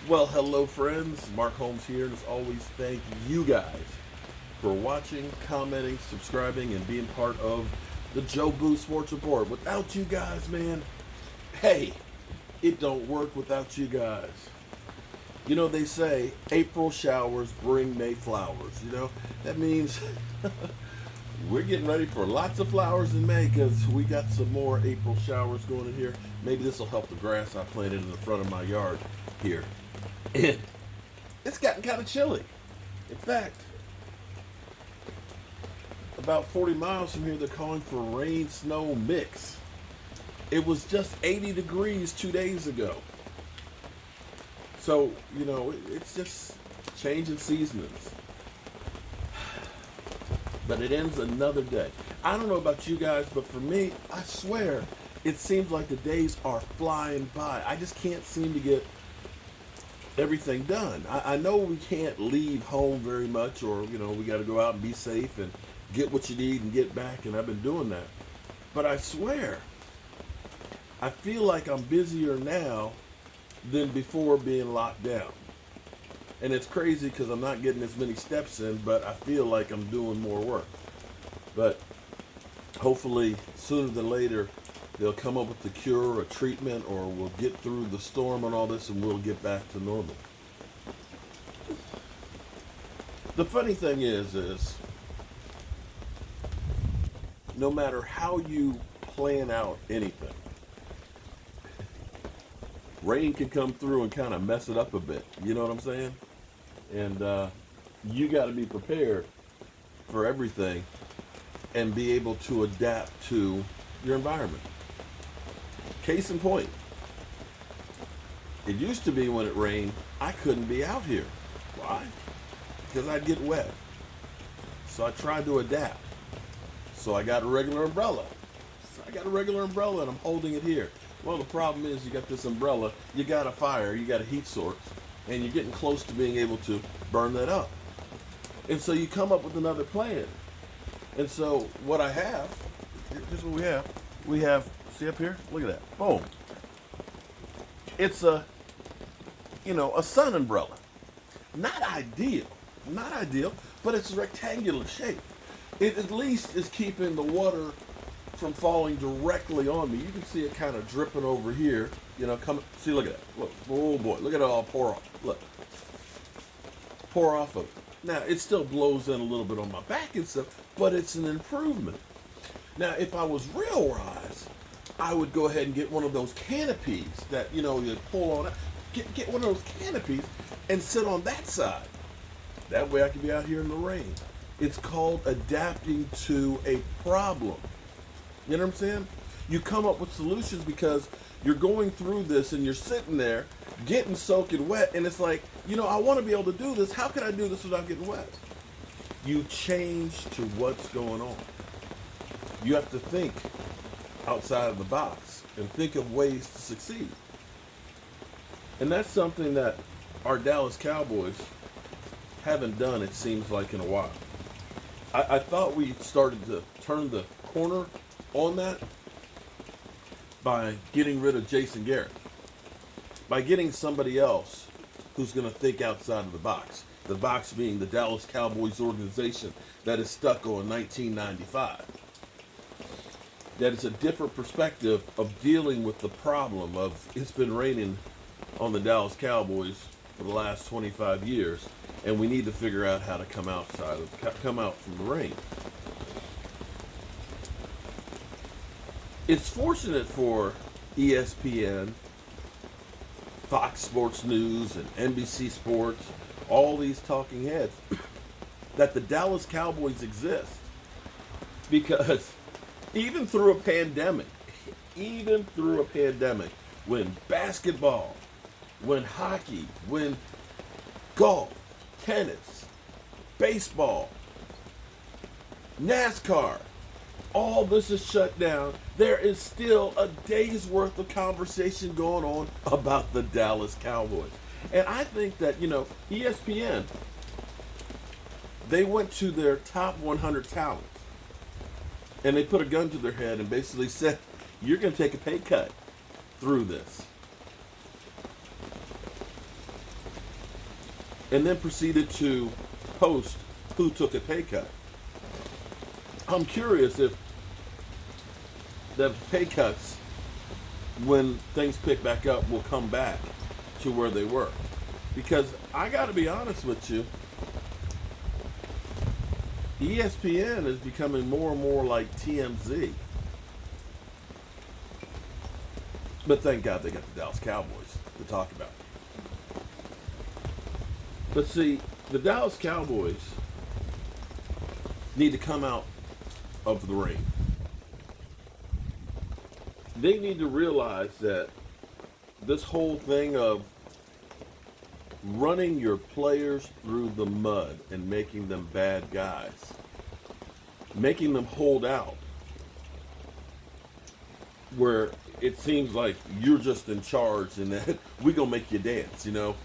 Well, hello, friends. Mark Holmes here, and as always, thank you guys for watching, commenting, subscribing, and being part of the Joe Boo Sports Report. Without you guys, man, hey, it don't work without you guys. You know, they say April showers bring May flowers. You know, that means we're getting ready for lots of flowers in May because we got some more April showers going in here. Maybe this will help the grass I planted in the front of my yard here. And it's gotten kind of chilly. In fact, about 40 miles from here, they're calling for rain snow mix. It was just 80 degrees 2 days ago. So, you know, it's just changing seasons. But it ends another day. I don't know about you guys, but for me, I swear, it seems like the days are flying by. I just can't seem to get everything done. I know we can't leave home very much, or, you know, we got to go out and be safe and get what you need and get back, and I've been doing that. But I swear, I feel like I'm busier now than before being locked down. And it's crazy because I'm not getting as many steps in, but I feel like I'm doing more work. But hopefully, sooner than later, they'll come up with a cure, a treatment, or we'll get through the storm and all this and we'll get back to normal. The funny thing is no matter how you plan out anything, rain can come through and kind of mess it up a bit. You know what I'm saying? And you got to be prepared for everything and be able to adapt to your environment. Case in point, it used to be when it rained, I couldn't be out here. Why? Because I'd get wet. So I tried to adapt. So I got a regular umbrella. And I'm holding it here. Well, the problem is you got this umbrella, you got a fire, you got a heat source, and you're getting close to being able to burn that up. And so you come up with another plan. And so what I have, here's what we have. We have, see up here? Look at that. Boom. It's a sun umbrella. Not ideal, but it's rectangular shape. It at least is keeping the water from falling directly on me. You can see it kind of dripping over here. You know, come see, look at that. Look, oh boy, look at it all pour off. Look, pour off of it. Now it still blows in a little bit on my back and stuff, but it's an improvement. Now, if I was real wise, I would go ahead and get one of those canopies that, you know, you pull on. Get one of those canopies and sit on that side. That way I can be out here in the rain. It's called adapting to a problem. You know what I'm saying? You come up with solutions because you're going through this and you're sitting there getting soaking wet, and it's like, you know, I want to be able to do this. How can I do this without getting wet? You change to what's going on. You have to think outside of the box and think of ways to succeed. And that's something that our Dallas Cowboys haven't done, it seems like, in a while. I thought we started to turn the corner on that by getting rid of Jason Garrett, by getting somebody else who's going to think outside of the box being the Dallas Cowboys organization that is stuck on 1995. That is a different perspective of dealing with the problem of it's been raining on the Dallas Cowboys for the last 25 years, and we need to figure out how to come out from the rain. It's fortunate for ESPN, Fox Sports News, and NBC Sports, all these talking heads, that the Dallas Cowboys exist. Because even through a pandemic, when basketball, when hockey, when golf, tennis, baseball, NASCAR, all this is shut down, there is still a day's worth of conversation going on about the Dallas Cowboys. And I think that, you know, ESPN, they went to their top 100 talents and they put a gun to their head and basically said, you're going to take a pay cut through this. and then proceeded to post who took a pay cut. I'm curious if the pay cuts, when things pick back up, will come back to where they were. Because I got to be honest with you, ESPN is becoming more and more like TMZ. But thank God they got the Dallas Cowboys to talk about. But see, the Dallas Cowboys need to come out of the ring. They need to realize that this whole thing of running your players through the mud and making them bad guys, making them hold out, where it seems like you're just in charge and that we gonna make you dance, you know.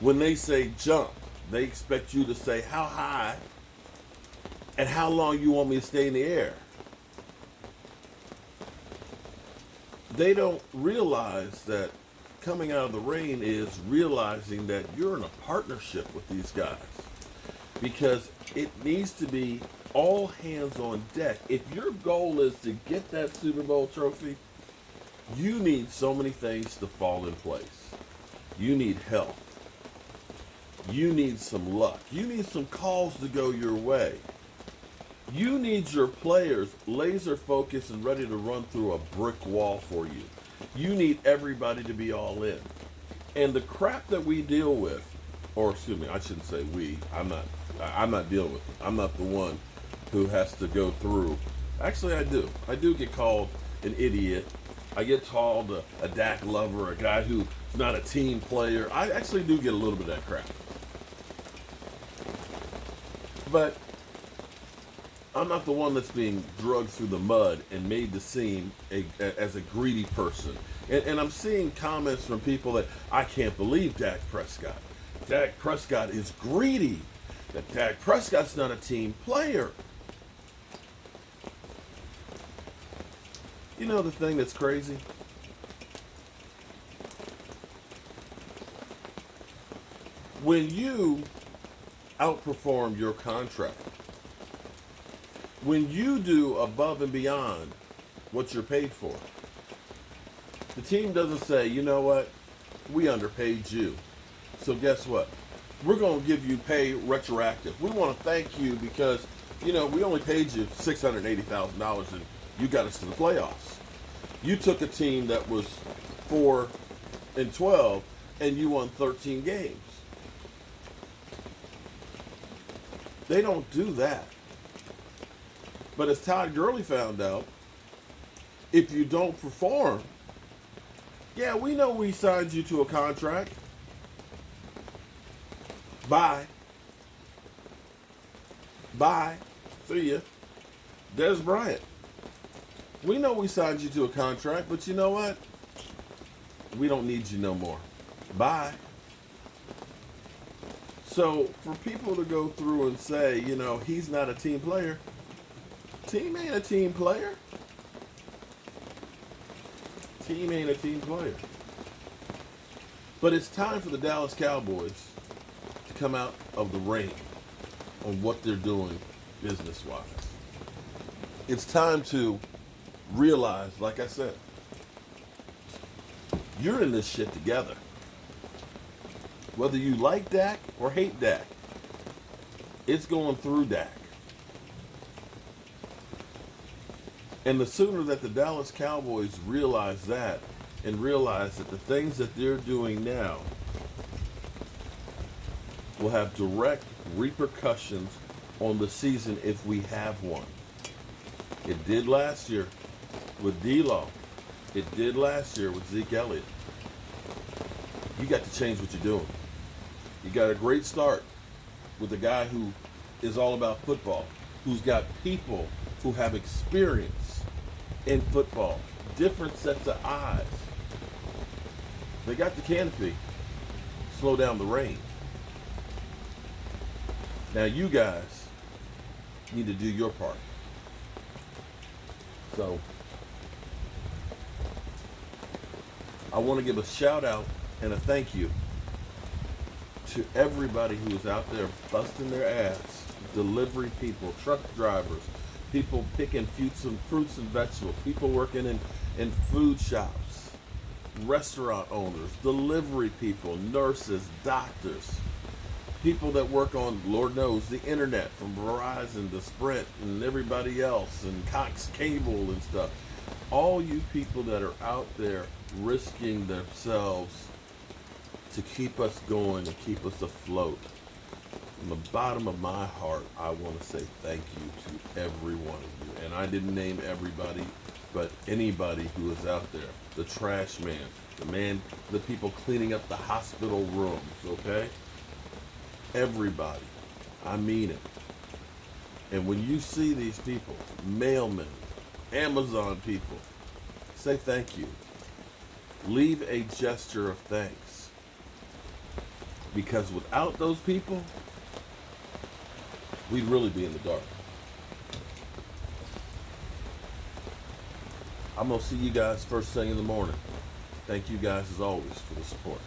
When they say jump, they expect you to say how high and how long you want me to stay in the air. They don't realize that coming out of the rain is realizing that you're in a partnership with these guys, because it needs to be all hands on deck. If your goal is to get that Super Bowl trophy, you need so many things to fall in place. You need health. You need some luck. You need some calls to go your way. You need your players laser focused and ready to run through a brick wall for you. You need everybody to be all in. And the crap that we deal with, or excuse me, I shouldn't say we. I'm not dealing with it. I'm not the one who has to go through. Actually, I do. I do get called an idiot. I get called a Dak lover, a guy who's not a team player. I actually do get a little bit of that crap. But I'm not the one that's being drugged through the mud and made to seem as a greedy person. And I'm seeing comments from people that I can't believe Dak Prescott. Dak Prescott is greedy. That Dak Prescott's not a team player. You know the thing that's crazy? When you outperform your contract, when you do above and beyond what you're paid for, the team doesn't say, you know what, we underpaid you, so guess what? We're going to give you pay retroactive. We want to thank you because, you know, we only paid you $680,000 and you got us to the playoffs. You took a team that was 4-12 and you won 13 games. They don't do that. But as Todd Gurley found out, if you don't perform, yeah, we know we signed you to a contract. Bye. Bye. See ya. Des Bryant. We know we signed you to a contract, but you know what? We don't need you no more. Bye. So for people to go through and say, you know, he's not a team player. Team ain't a team player. Team ain't a team player. But it's time for the Dallas Cowboys to come out of the rain on what they're doing business-wise. It's time to realize, like I said, you're in this shit together. Whether you like Dak or hate Dak, it's going through Dak. And the sooner that the Dallas Cowboys realize that and realize that the things that they're doing now will have direct repercussions on the season if we have one. It did last year with D-Law. It did last year with Zeke Elliott. You got to change what you're doing. You got a great start with a guy who is all about football, who's got people who have experience in football, different sets of eyes. They got the canopy. Slow down the rain. Now you guys need to do your part. So I want to give a shout out and a thank you to everybody who is out there busting their ass, delivery people, truck drivers, people picking fruits and vegetables, people working in food shops, restaurant owners, delivery people, nurses, doctors, people that work on, Lord knows, the internet, from Verizon to Sprint and everybody else, and Cox Cable and stuff. All you people that are out there risking themselves to keep us going and keep us afloat. From the bottom of my heart, I want to say thank you to every one of you. And I didn't name everybody, but anybody who is out there. The trash man, the people cleaning up the hospital rooms, okay? Everybody. I mean it. And when you see these people, mailmen, Amazon people, say thank you. Leave a gesture of thanks. Because without those people, we'd really be in the dark. I'm going to see you guys first thing in the morning. Thank you guys as always for the support.